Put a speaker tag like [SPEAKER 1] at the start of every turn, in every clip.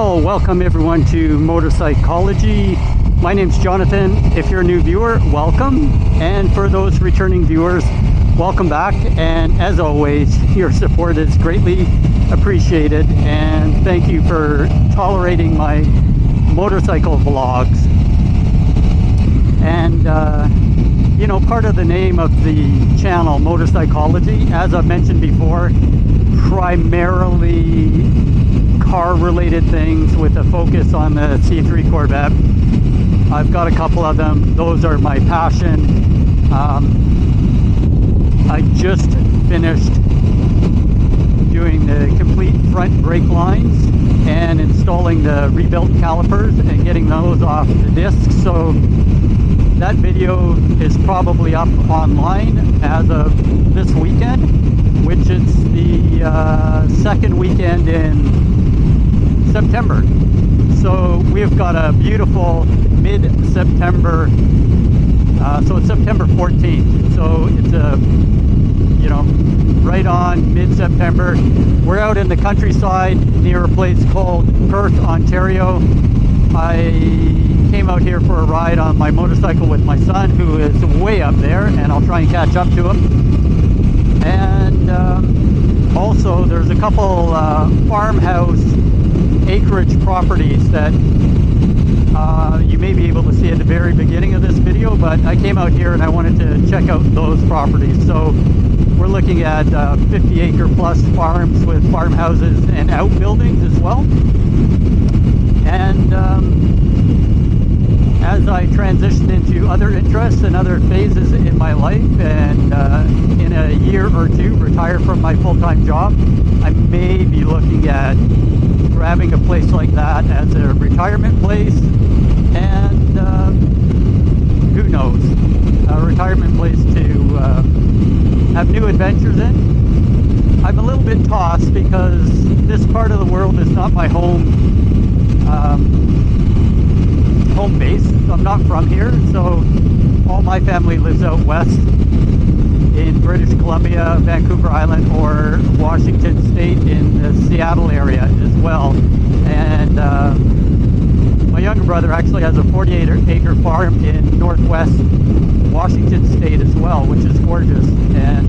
[SPEAKER 1] Well, welcome everyone to Motorcycology. My name's Jonathan. If you're a new viewer, welcome. And for those returning viewers, welcome back. And as always, your support is greatly appreciated. And thank you for tolerating my motorcycle vlogs. And, you know, part of the name of the channel, Motorcycology, as I've mentioned before, primarily car-related things with a focus on the C3 Corvette. I've got a couple of them. Those are my passion. I just finished doing the complete front brake lines and installing the rebuilt calipers and getting those off the discs. So that video is probably up online as of this weekend, which is the second weekend in September. So we've got a beautiful mid-September, so it's September 14th. So it's a, you know, right on mid-September. We're out in the countryside near a place called Perth, Ontario. I came out here for a ride on my motorcycle with my son, who is way up there, and I'll try and catch up to him. And also there's a couple farmhouse acreage properties that you may be able to see at the very beginning of this video, but I came out here and I wanted to check out those properties. So we're looking at 50-acre plus farms with farmhouses and outbuildings as well. And as I transition into other interests and other phases in my life, and in a year or two retire from my full-time job, I may be looking at grabbing a place like that as a retirement place, and who knows, a retirement place to have new adventures in. I'm a little bit tossed because this part of the world is not my home base. I'm not from here, so all my family lives out west in British Columbia, Vancouver Island, or Washington State in the Seattle area as well. And my younger brother actually has a 48-acre farm in northwest Washington State as well, which is gorgeous. And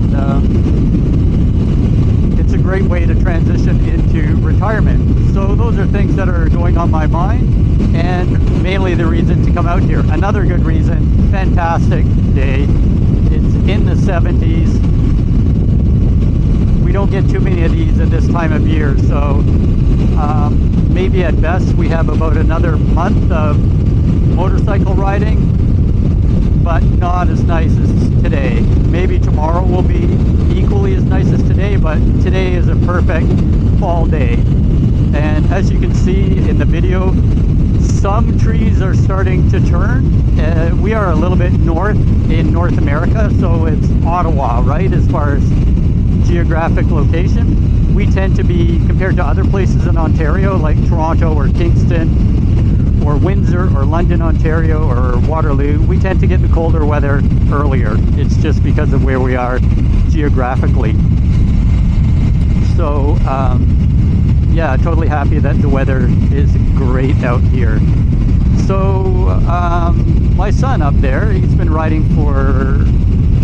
[SPEAKER 1] it's a great way to transition into retirement. So those are things that are going on my mind, and mainly the reason to come out here. Another good reason, fantastic day. It's in the 70s. We don't get too many of these at this time of year, so maybe at best we have about another month of motorcycle riding, but not as nice as today. Maybe tomorrow will be equally as nice as today, but today is a perfect fall day. And as you can see in the video, some trees are starting to turn. We are a little bit north in North America, so it's Ottawa, right, as far as geographic location. We tend to be, compared to other places in Ontario, like Toronto or Kingston or Windsor or London, Ontario, or Waterloo, we tend to get the colder weather earlier. It's just because of where we are geographically. So, yeah, totally happy that the weather is great out here. So my son up there, he's been riding for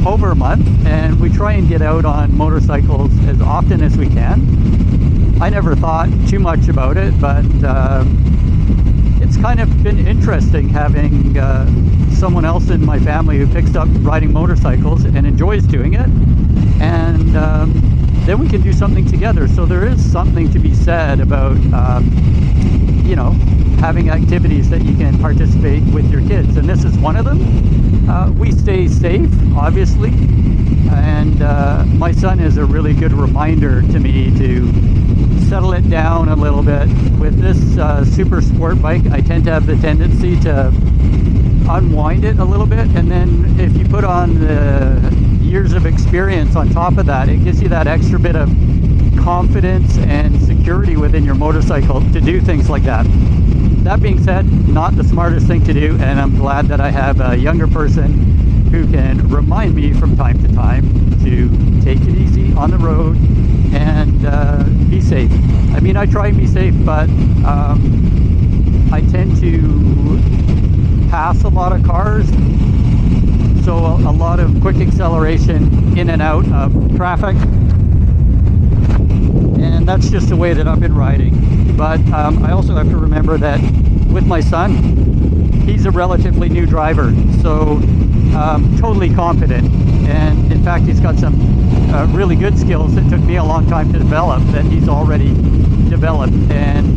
[SPEAKER 1] over a month, and we try and get out on motorcycles as often as we can. I never thought too much about it, but it's kind of been interesting having someone else in my family who picks up riding motorcycles and enjoys doing it, and then we can do something together. So there is something to be said about, you know, having activities that you can participate with your kids, and this is one of them. We stay safe, obviously, and my son is a really good reminder to me to settle it down a little bit. With this super sport bike, I tend to have the tendency to unwind it a little bit, and then if you put on the years of experience on top of that, it gives you that extra bit of confidence and security within your motorcycle to do things like that. That being said, not the smartest thing to do, and I'm glad that I have a younger person who can remind me from time to time to take it easy on the road and be safe. I mean, I try and be safe, but I tend to pass a lot of cars, so a lot of quick acceleration in and out of traffic, and that's just the way that I've been riding. But I also have to remember that with my son, he's a relatively new driver, so totally confident, and in fact he's got some really good skills that took me a long time to develop that he's already developed. And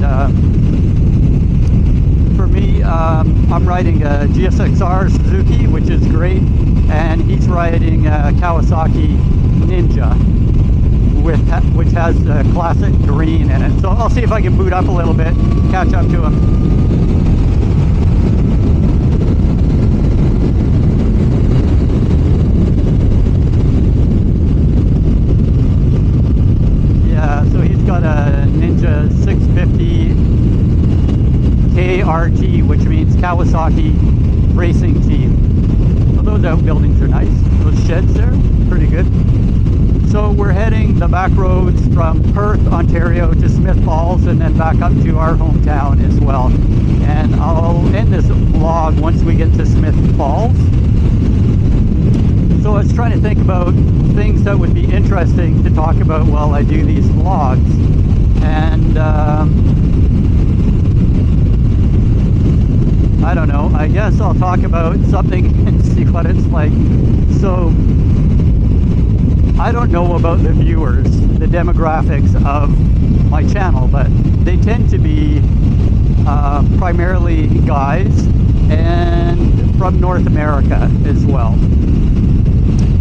[SPEAKER 1] for me, I'm riding a GSXR Suzuki, which is great, and he's riding a Kawasaki Ninja which has a classic green in it. So I'll see if I can boot up a little bit, catch up to him. So he's got a Ninja 650 KRT, which means Kawasaki Racing Team. So those outbuildings are nice. Those sheds there, pretty good. So we're heading the back roads from Perth, Ontario to Smith Falls, and then back up to our hometown as well. And I'll end this vlog once we get to Smith Falls. So I was trying to think about things that would be interesting to talk about while I do these vlogs, and I don't know, I guess I'll talk about something and see what it's like. So I don't know about the viewers, the demographics of my channel, but they tend to be primarily guys and from North America as well.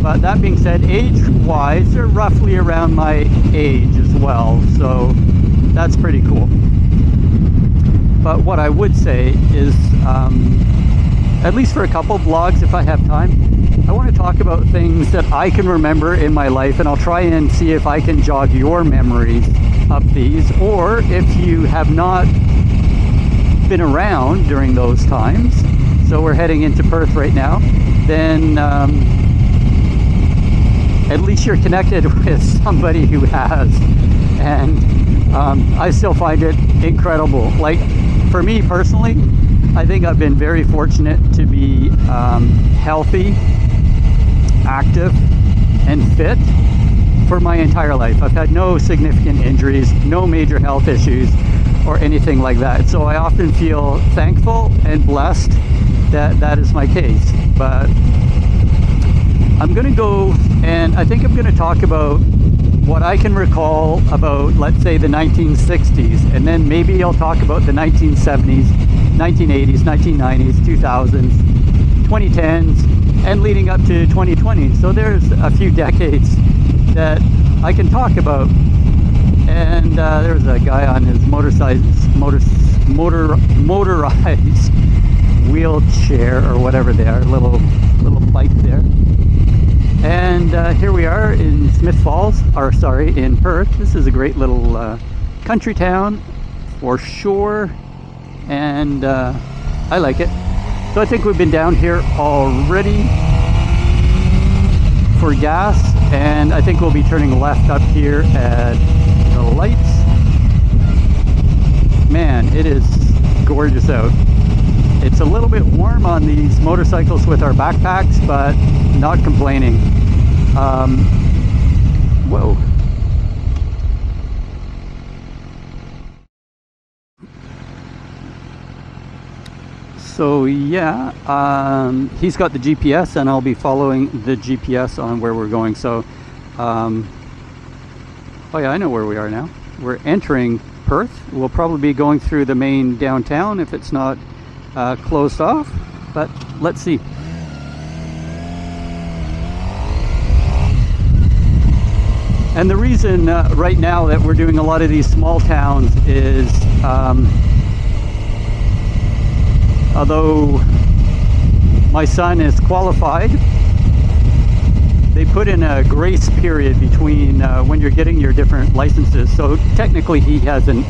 [SPEAKER 1] But that being said, age-wise, they're roughly around my age as well, so that's pretty cool. But what I would say is, at least for a couple vlogs, if I have time, I want to talk about things that I can remember in my life, and I'll try and see if I can jog your memories of these, or if you have not been around during those times. So we're heading into Perth right now, then at least you're connected with somebody who has, and I still find it incredible. Like, for me personally, I think I've been very fortunate to be healthy, active, and fit for my entire life. I've had no significant injuries, no major health issues, or anything like that. So I often feel thankful and blessed that that is my case. But I'm gonna go, and I think I'm gonna talk about what I can recall about, let's say, the 1960s, and then maybe I'll talk about the 1970s, 1980s, 1990s, 2000s, 2010s, and leading up to 2020. So there's a few decades that I can talk about. And there's a guy on his motorized wheelchair, or whatever they are, little bike there. And here we are in Smith Falls, or sorry, in Perth. This is a great little country town for sure, and I like it. So I think we've been down here already for gas, and I think we'll be turning left up here at the lights. Man, it is gorgeous out. It's a little bit warm on these motorcycles with our backpacks, but not complaining. Whoa. So yeah, he's got the GPS, and I'll be following the GPS on where we're going. So, oh yeah, I know where we are now. We're entering Perth. We'll probably be going through the main downtown if it's not closed off, but let's see. And the reason right now that we're doing a lot of these small towns is although my son is qualified, they put in a grace period between when you're getting your different licenses. So technically he has an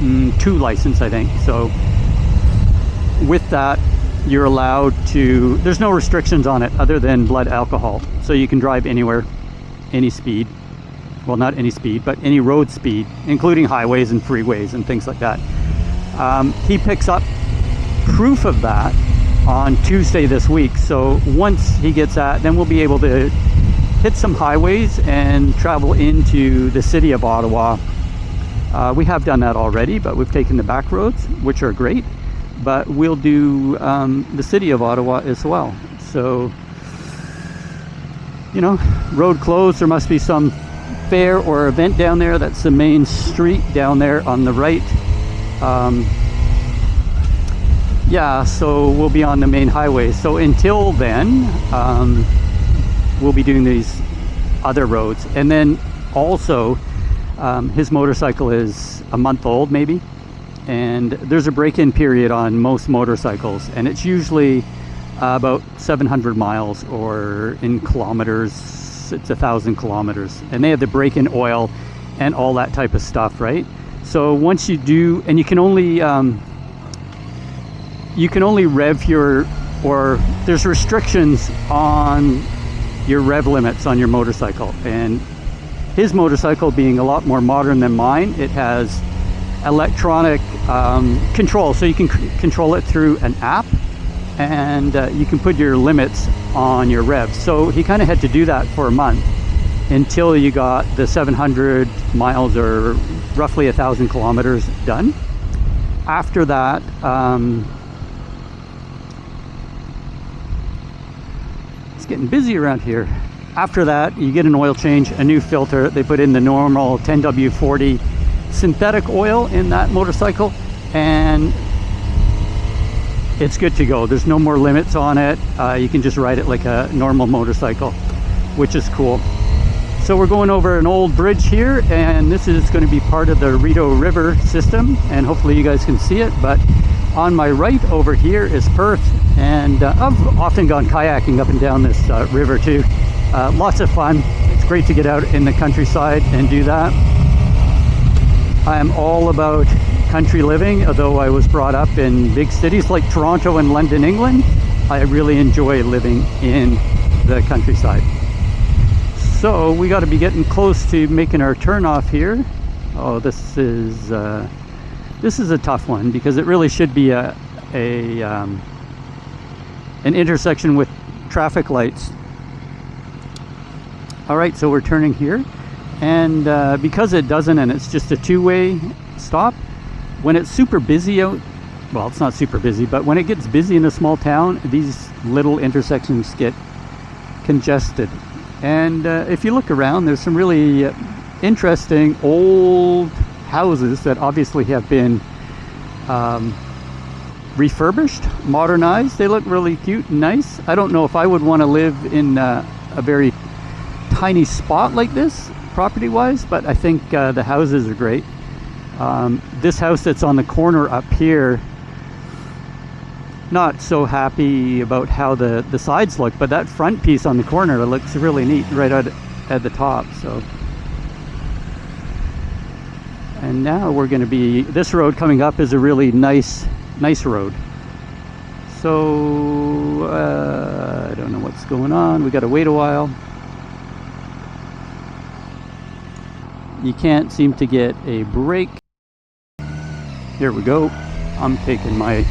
[SPEAKER 1] M2 license, I think. So with that, you're allowed to, there's no restrictions on it other than blood alcohol. So you can drive anywhere, any speed. Well, not any speed, but any road speed, including highways and freeways and things like that. He picks up proof of that on Tuesday this week. So once he gets that, then we'll be able to hit some highways and travel into the city of Ottawa. We have done that already, but we've taken the back roads, which are great. But we'll do the city of Ottawa as well. So, you know, road closed. There must be some fair or event down there. That's the main street down there on the right. Yeah, so we'll be on the main highway. So until then, we'll be doing these other roads. And then also, his motorcycle is a month old maybe, and there's a break-in period on most motorcycles, and it's usually about 700 miles, or in kilometers it's 1,000 kilometers, and they have the break-in oil and all that type of stuff, right? So once you do, and you can only rev your, or there's restrictions on your rev limits on your motorcycle. And his motorcycle, being a lot more modern than mine, it has electronic control, so you can control it through an app, and you can put your limits on your revs. So he kind of had to do that for a month until you got the 700 miles, or roughly 1,000 kilometers done. After that, it's getting busy around here. After that, you get an oil change, a new filter. They put in the normal 10W40 synthetic oil in that motorcycle, and it's good to go. There's no more limits on it. You can just ride it like a normal motorcycle, which is cool. So we're going over an old bridge here, and this is going to be part of the Rideau River system, and hopefully you guys can see it. But on my right over here is Perth, and I've often gone kayaking up and down this river too. Lots of fun. It's great to get out in the countryside and do that. I am all about country living, although I was brought up in big cities like Toronto and London, England. I really enjoy living in the countryside. So we got to be getting close to making our turn off here. Oh, this is a tough one, because it really should be an intersection with traffic lights. All right, so we're turning here, and because it doesn't, and it's just a two-way stop, when it's super busy out, well, it's not super busy, but when it gets busy in a small town, these little intersections get congested. And if you look around, there's some really interesting old houses that obviously have been refurbished, modernized. They look really cute and nice. I don't know if I would want to live in a very tiny spot like this, property-wise, but I think the houses are great. This house that's on the corner up here, not so happy about how the sides look, but that front piece on the corner looks really neat right at the top. So, and now we're going to be, this road coming up is a really nice road. So I don't know what's going on. We got to wait a while. You can't seem to get a break. Here we go. I'm taking my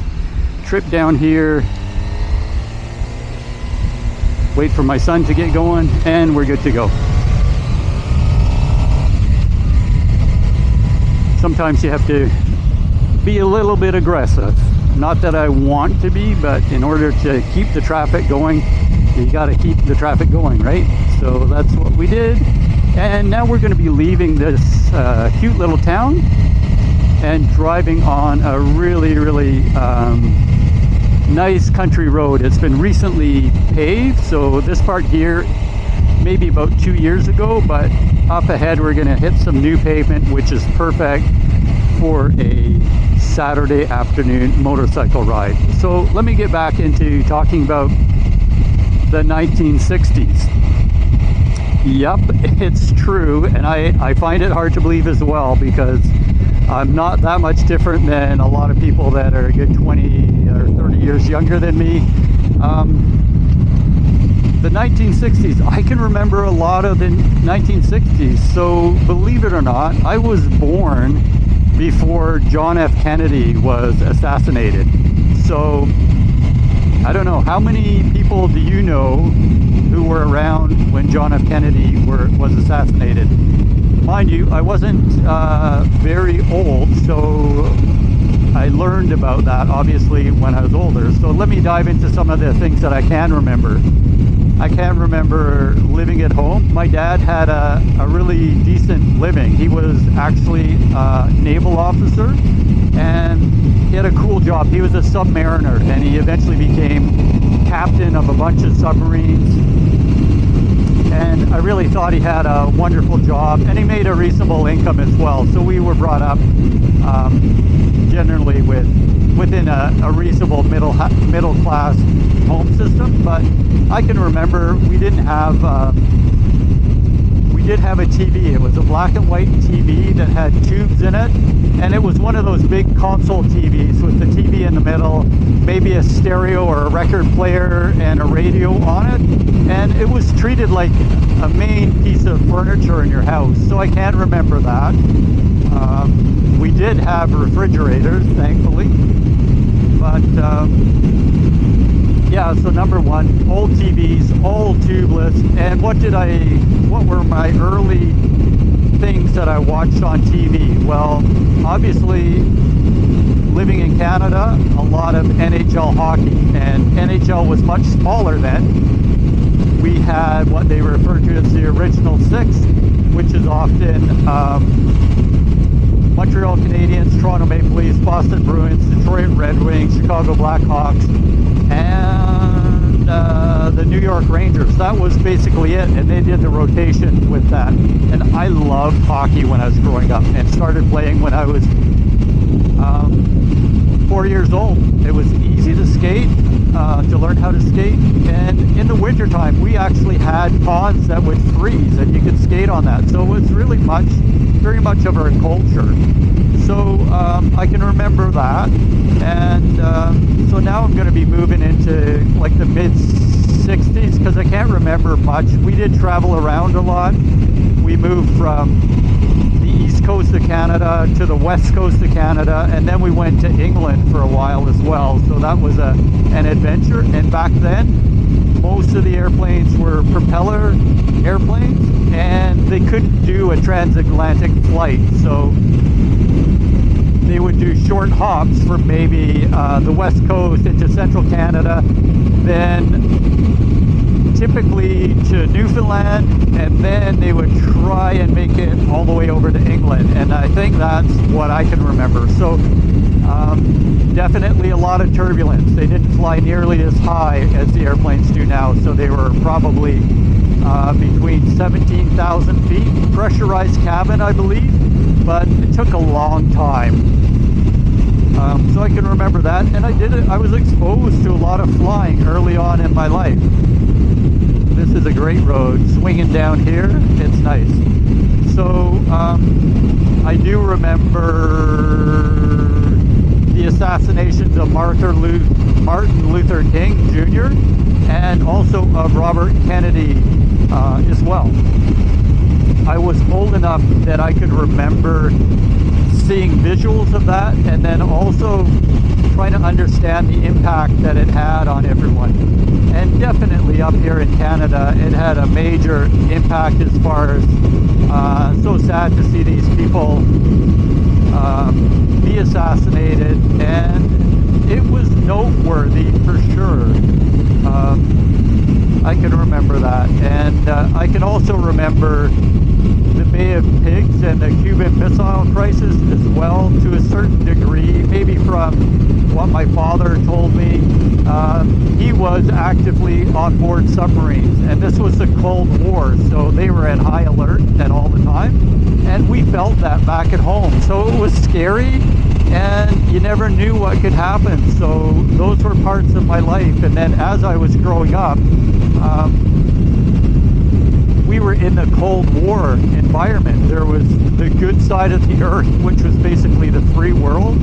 [SPEAKER 1] trip down here. Wait for my son to get going, and we're good to go. Sometimes you have to be a little bit aggressive. Not that I want to be, but in order to keep the traffic going, you got to keep the traffic going, right? So that's what we did. And now we're going to be leaving this cute little town and driving on a really nice country road. It's been recently paved, so this part here maybe about 2 years ago, but up ahead we're going to hit some new pavement, which is perfect for a Saturday afternoon motorcycle ride. So let me get back into talking about the 1960s. Yep, it's true, and I find it hard to believe as well, because I'm not that much different than a lot of people that are a good 20 or 30 years younger than me. The 1960s, I can remember a lot of the 1960s. So believe it or not, I was born before John F. Kennedy was assassinated. So I don't know, how many people do you know who were around when John F. Kennedy was assassinated? Mind you, I wasn't very old, so I learned about that obviously when I was older. So let me dive into some of the things that I can remember. I can remember living at home. My dad had a really decent living. He was actually a naval officer, and he had a cool job. He was a submariner, and he eventually became captain of a bunch of submarines. And I really thought he had a wonderful job, and he made a reasonable income as well. So we were brought up generally within a reasonable middle class home system. But I can remember we did have a TV. It was a black and white TV that had tubes in it, and it was one of those big console TVs with the TV in the middle, maybe a stereo or a record player and a radio on it, and it was treated like a main piece of furniture in your house. So I can remember that. We did have refrigerators, thankfully, but yeah, so number one, old TVs, all tubeless. And what were my early things that I watched on TV? Well, obviously, living in Canada, a lot of NHL hockey, and NHL was much smaller then. We had what they refer to as the original six, which is often Montreal Canadiens, Toronto Maple Leafs, Boston Bruins, Detroit Red Wings, Chicago Blackhawks, and the New York Rangers. That was basically it, and they did the rotation with that. And I loved hockey when I was growing up, and started playing when I was 4 years old. It was easy to skate, to learn how to skate, and in the wintertime we actually had ponds that would freeze and you could skate on that. So it was really very much of our culture. So I can remember that, and so now I'm going to be moving into like the mid 60s, because I can't remember much. We did travel around a lot. We moved from the east coast of Canada to the west coast of Canada, and then we went to England for a while as well. So that was an adventure. And back then, most of the airplanes were propeller airplanes, and they couldn't do a transatlantic flight. So they would do short hops from maybe the west coast into central Canada, then typically to Newfoundland, and then they would try and make it all the way over to England. And I think that's what I can remember. So definitely a lot of turbulence. They didn't fly nearly as high as the airplanes do now, so they were probably between 17,000 feet, pressurized cabin, I believe, but it took a long time. So I can remember that, and I was exposed to a lot of flying early on in my life. This is a great road, swinging down here, it's nice. So I do remember the assassinations of Martin Luther King Jr. and also of Robert Kennedy as well. I was old enough that I could remember seeing visuals of that, and then also trying to understand the impact that it had on everyone. And definitely up here in Canada, it had a major impact as far as so sad to see these people be assassinated, and it was noteworthy for sure. I can remember that, and I can also remember the Bay of Pigs and the Cuban Missile Crisis as well, to a certain degree, maybe from what my father told me. He was actively on board submarines, and this was the Cold War, so they were at high alert and all the time, and we felt that back at home. So it was scary, and you never knew what could happen. So those were parts of my life. And then as I was growing up, we we were in the Cold War environment. There was the good side of the earth, which was basically the free world.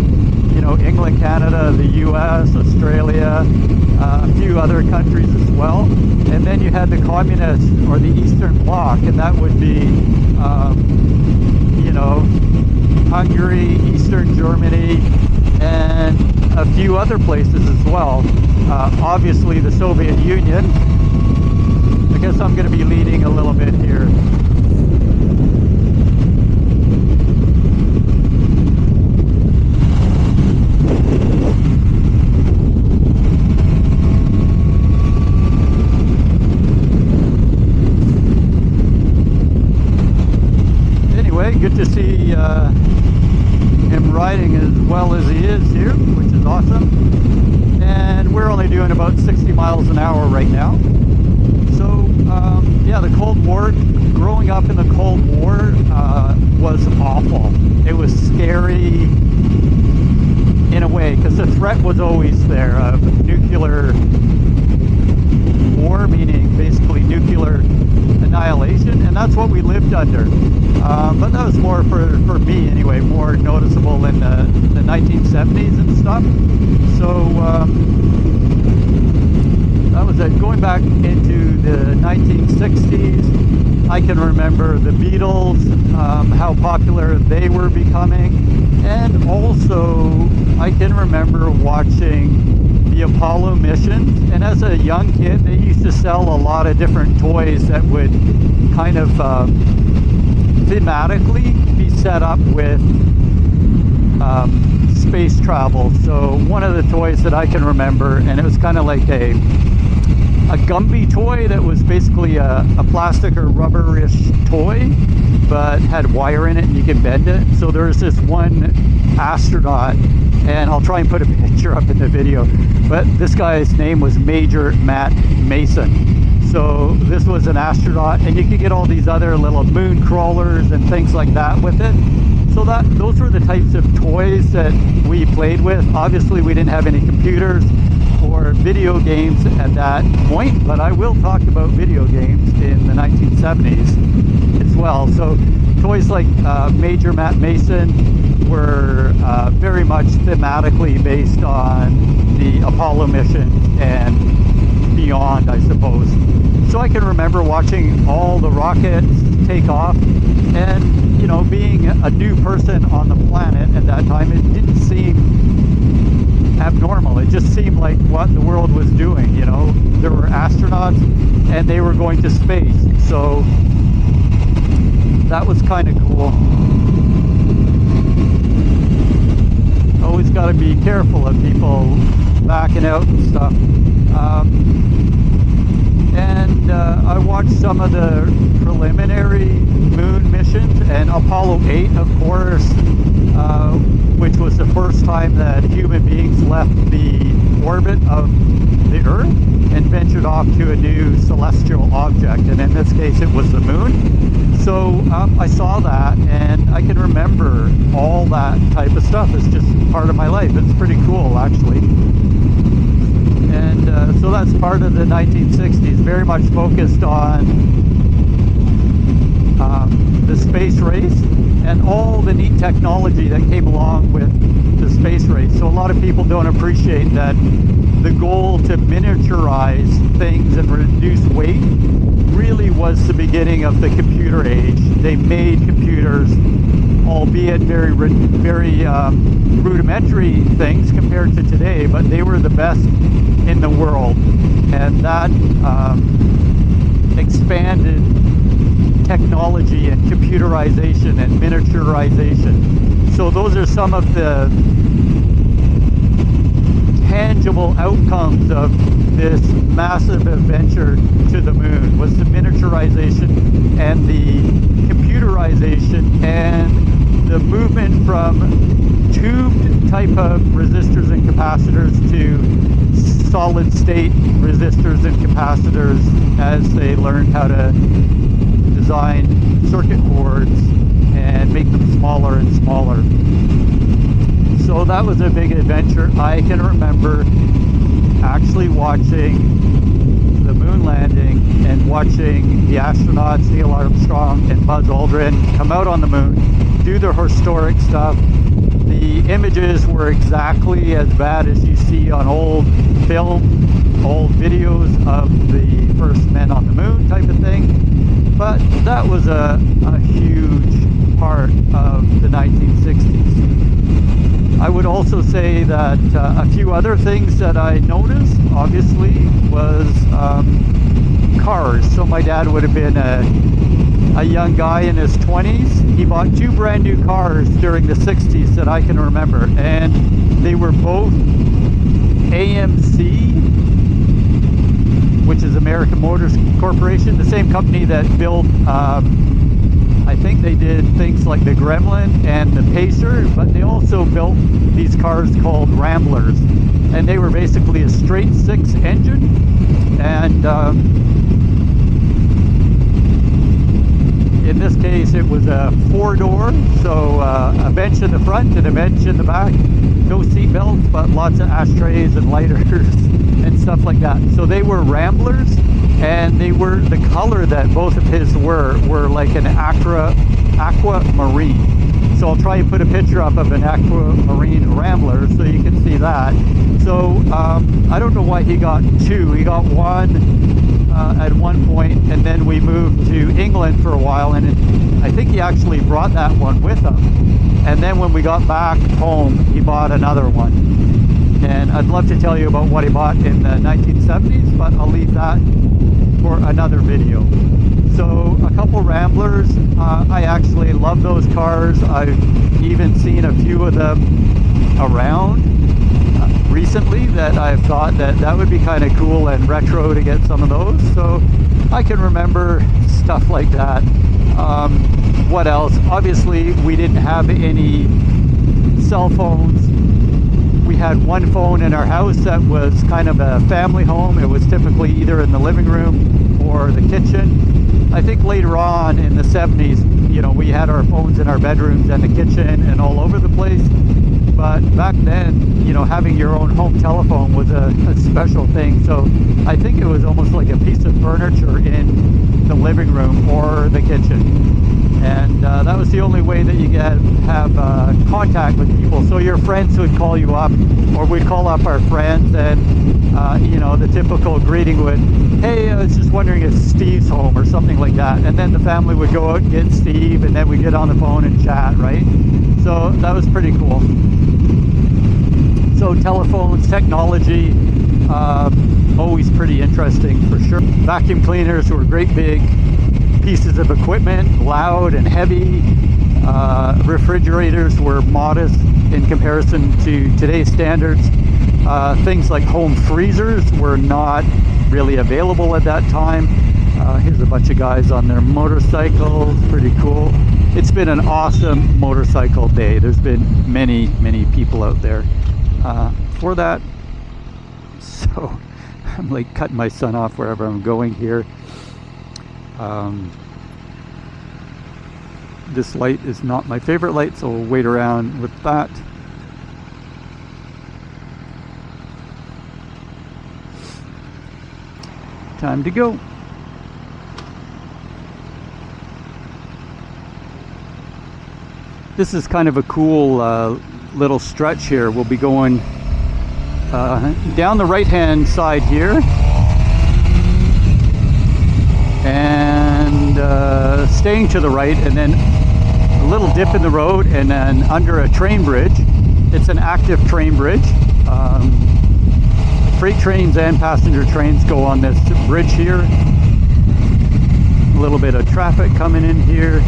[SPEAKER 1] You know, England, Canada, the US, Australia, a few other countries as well. And then you had the communist or the Eastern Bloc, and that would be, you know, Hungary, Eastern Germany, and a few other places as well. Obviously the Soviet Union. I guess I'm going to be leading a little bit here. Anyway, good to see him riding as well as he is here, which is awesome. And we're only doing about 60 miles an hour right now. So, yeah, the Cold War, growing up in the Cold War was awful. It was scary in a way, because the threat was always there of nuclear war, meaning basically nuclear annihilation, and that's what we lived under. But that was more, for me anyway, more noticeable in the 1970s and stuff. So that was it. Going back into the 1960s, I can remember the Beatles, how popular they were becoming, and also I can remember watching the Apollo missions. And as a young kid, they used to sell a lot of different toys that would kind of thematically be set up with space travel. So one of the toys that I can remember, and it was kind of like a Gumby toy that was basically a plastic or rubberish toy, but had wire in it and you could bend it. So there was this one astronaut, and I'll try and put a picture up in the video, but this guy's name was Major Matt Mason. So this was an astronaut, and you could get all these other little moon crawlers and things like that with it. So those were the types of toys that we played with. Obviously we didn't have any computers or video games at that point, but I will talk about video games in the 1970s as well. So toys like Major Matt Mason were very much thematically based on the Apollo mission and beyond, I suppose. So I can remember watching all the rockets take off, and you know, being a new person on the planet at that time, it didn't seem abnormal. It just seemed like what the world was doing. You know, there were astronauts and they were going to space, so that was kind of cool. Always got to be careful of people backing out and stuff. I watched some of the preliminary moon missions, and Apollo 8, of course, which was the first time that human beings left the orbit of the Earth and ventured off to a new celestial object, and in this case it was the moon. So I saw that, and I can remember all that type of stuff. It's just part of my life. It's pretty cool, actually. And so that's part of the 1960s, very much focused on the space race and all the neat technology that came along with the space race. So a lot of people don't appreciate that the goal to miniaturize things and reduce weight really was the beginning of the computer age. They made computers, albeit very rudimentary things compared to today, but they were the best in the world, and that expanded technology and computerization and miniaturization. So those are some of the tangible outcomes of this massive adventure to the moon, was the miniaturization and the computerization and the movement from tubed type of resistors and capacitors to solid state resistors and capacitors as they learned how to design circuit boards and make them smaller and smaller. So that was a big adventure. I can remember actually watching the moon moon landing and watching the astronauts Neil Armstrong and Buzz Aldrin come out on the moon, do their historic stuff. The images were exactly as bad as you see on old film, old videos of the first men on the moon type of thing. But that was a huge part of the 1960s. I would also say that a few other things that I noticed, obviously, was cars. So my dad would have been a young guy in his 20s. He bought 2 brand new cars during the 60s that I can remember, and they were both AMC, which is American Motors Corporation, the same company that built I think they did things like the Gremlin and the Pacer, but they also built these cars called Ramblers, and they were basically a straight 6 engine, and in this case it was a 4-door, so a bench in the front and a bench in the back, no seat belts, but lots of ashtrays and lighters and stuff like that. So they were Ramblers, and they were, the color that both of his were like an aquamarine. So I'll try and put a picture up of an aquamarine Rambler so you can see that. So I don't know why he got 2. He got 1 at one point, and then we moved to England for a while, and I think he actually brought that one with him. And then when we got back home, he bought another one. And I'd love to tell you about what he bought in the 1970s, but I'll leave that for another video. So a couple Ramblers, I actually love those cars. I've even seen a few of them around recently that I've thought that would be kind of cool and retro to get some of those. So I can remember stuff like that. What else? Obviously we didn't have any cell phones. We had one phone in our house that was kind of a family home. It was typically either in the living room or the kitchen. I think later on in the 70s, you know, we had our phones in our bedrooms and the kitchen and all over the place. But back then, you know, having your own home telephone was a special thing. So I think it was almost like a piece of furniture in the living room or the kitchen. And that was the only way that you could have contact with people. So your friends would call you up, or we'd call up our friends, and you know, the typical greeting would, hey, I was just wondering if Steve's home, or something like that. And then the family would go out and get Steve, and then we'd get on the phone and chat, right? So that was pretty cool. So telephones, technology, always pretty interesting for sure. Vacuum cleaners were great big pieces of equipment, loud and heavy. Refrigerators were modest in comparison to today's standards. Things like home freezers were not really available at that time. Here's a bunch of guys on their motorcycles, pretty cool. It's been an awesome motorcycle day. There's been many people out there for that. So I'm like cutting my son off wherever I'm going here. This light is not my favorite light, so we'll wait around with that. Time to go. This is kind of a cool little stretch here. We'll be going down the right hand side here, and staying to the right, and then a little dip in the road, and then under a train bridge. It's an active train bridge. Freight trains and passenger trains go on this bridge here. A little bit of traffic coming in here.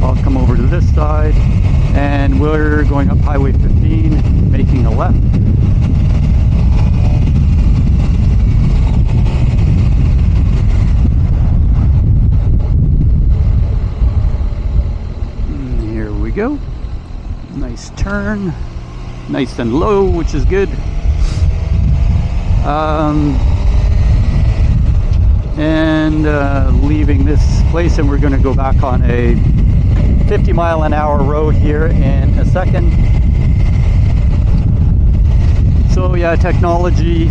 [SPEAKER 1] I'll come over to this side, and we're going up Highway 15, making a left. And here we go. Nice turn, nice and low, which is good. Leaving this place, and we're going to go back on a 50-mile-an-hour road here in a second. So yeah, technology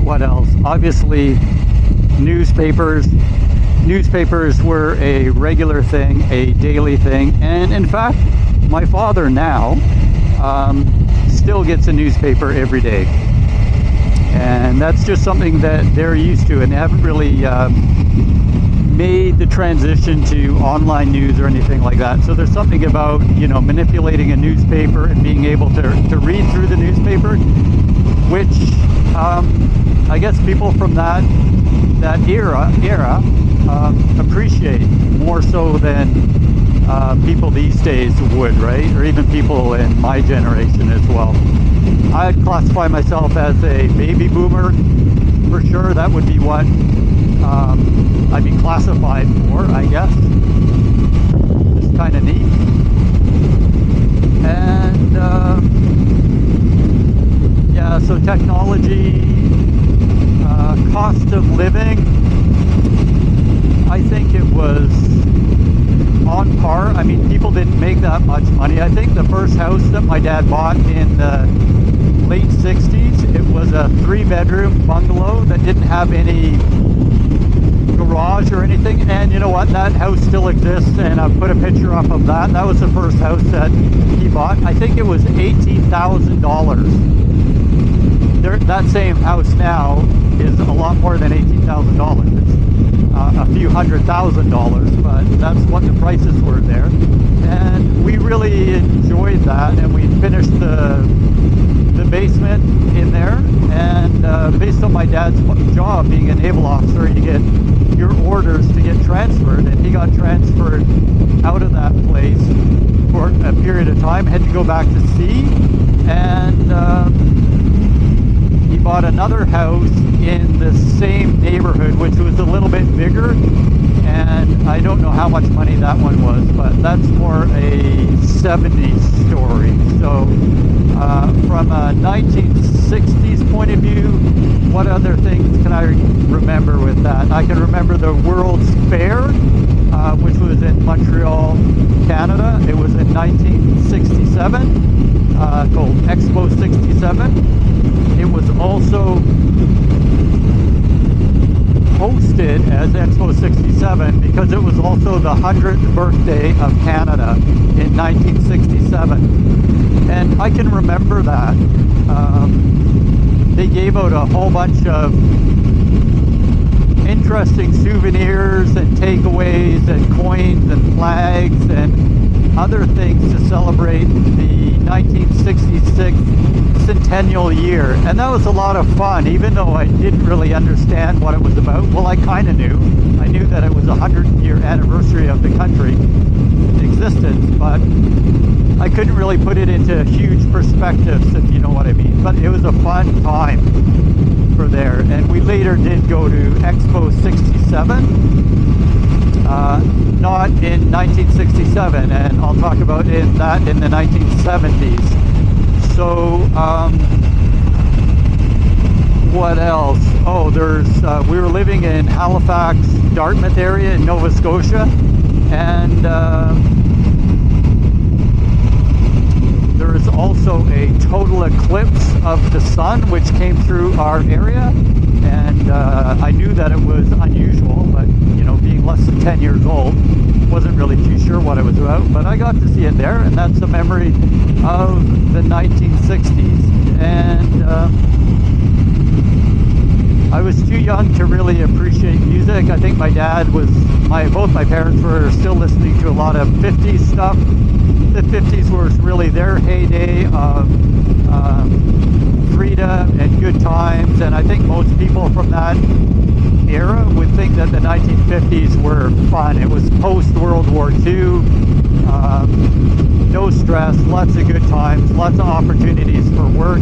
[SPEAKER 1] what else? Obviously, newspapers. Newspapers were a regular thing, a daily thing, and in fact, my father now still gets a newspaper every day. And that's just something that they're used to, and they haven't really made the transition to online news or anything like that. So there's something about, you know, manipulating a newspaper and being able to read through the newspaper, which I guess people from that era appreciate more so than people these days would, right? Or even people in my generation as well. I'd classify myself as a baby boomer for sure. That would be what I'd be classified for, I guess. Just kind of neat. And yeah, so technology, cost of living, I think it was on par. I mean, people didn't make that much money. I think the first house that my dad bought in the late 60s, it was a 3-bedroom bungalow that didn't have any garage or anything. And you know what? That house still exists, and I've put a picture up of that. That was the first house that he bought. I think it was $18,000. That same house now is a lot more than $18,000. It's a few $100,000, but that's what the prices were there. And we really enjoyed that, and we finished the basement in there. And based on my dad's job being a naval officer, you get your orders to get transferred, and he got transferred out of that place for a period of time, had to go back to sea, and he bought another house in the same neighborhood, which was a little bit bigger, and I don't know how much money that one was, but that's more a 70s story. So from a 1960s point of view, what other things can I remember with that? I can remember the World's Fair, which was in Montreal, Canada. It was in 1967, called Expo 67. It was also hosted as Expo 67 because it was also the 100th birthday of Canada in 1967. And I can remember that. They gave out a whole bunch of interesting souvenirs and takeaways and coins and flags and other things to celebrate the 1966 centennial year. And that was a lot of fun, even though I didn't really understand what it was about. Well, I kind of knew. I knew that it was a 100-year anniversary of the country's existence, but I couldn't really put it into huge perspectives, if you know what I mean. But it was a fun time for there. And we later did go to Expo 67, not in 1967, and I'll talk about that in the 1970s. So, what else? Oh, we were living in Halifax, Dartmouth area in Nova Scotia, and there was also a total eclipse of the sun, which came through our area, and I knew that it was unusual, but, you know, being less than 10 years old, wasn't really too sure what it was about, but I got to see it there, and that's a memory of the 1960s. And I was too young to really appreciate music. I think my dad was, both my parents were still listening to a lot of 50s stuff. The 50s was really their heyday of freedom and good times, and I think most people from that era would think that the 1950s were fun. It was post-World War II, no stress, lots of good times, lots of opportunities for work,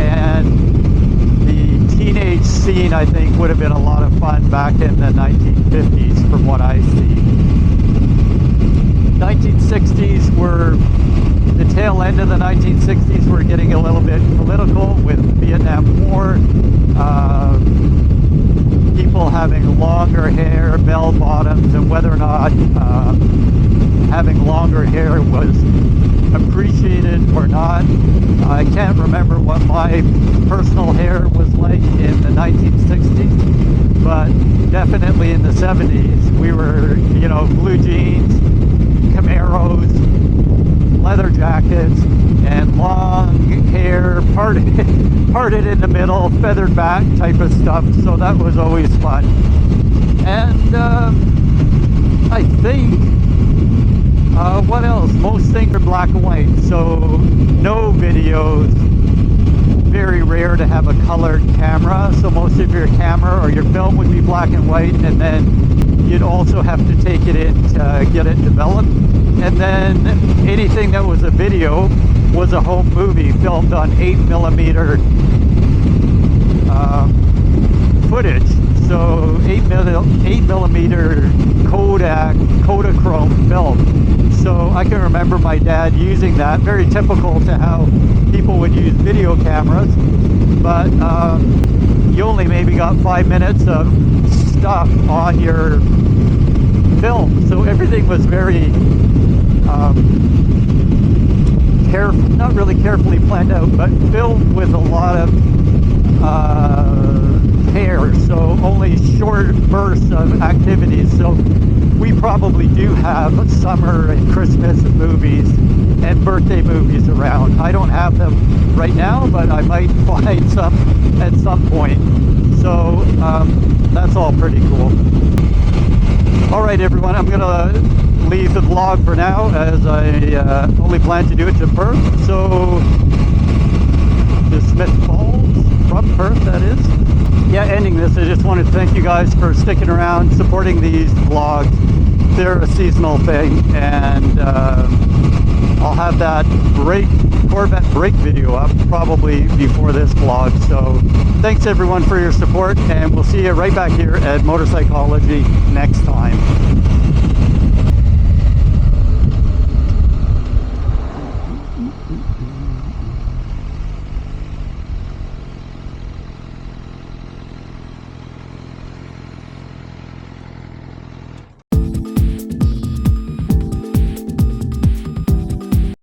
[SPEAKER 1] and the teenage scene, I think, would have been a lot of fun back in the 1950s from what I see. 1960s were the tail end of the 1960s. Were getting a little bit political with Vietnam War, people having longer hair, bell bottoms, and whether or not having longer hair was appreciated or not. I can't remember what my personal hair was like in the 1960s. 70s. We were, you know, blue jeans, Camaros, leather jackets, and long hair, parted in the middle, feathered back type of stuff. So that was always fun. And I think, what else? Most things are black and white, so no videos. Very rare to have a colored camera, so most of your camera or your film would be black and white, and then you'd also have to take it in to get it developed. And then anything that was a video was a home movie filmed on 8mm footage. So 8mm Kodachrome film. So I can remember my dad using that. Very typical to how people would use video cameras. But you only maybe got 5 minutes of stuff on your film. So everything was very not really carefully planned out, but filmed with a lot of care, so only short bursts of activities. So we probably do have summer and Christmas movies and birthday movies around. I don't have them right now, but I might find some at some point. So that's all pretty cool. Alright everyone, I'm gonna leave the vlog for now, as I only plan to do it to Perth. So to Smith Falls, from Perth that is. Yeah, ending this, I just wanted to thank you guys for sticking around, supporting these vlogs. They're a seasonal thing, and I'll have that Corvette brake video up probably before this vlog. So thanks everyone for your support, and we'll see you right back here at Motorcycology next time.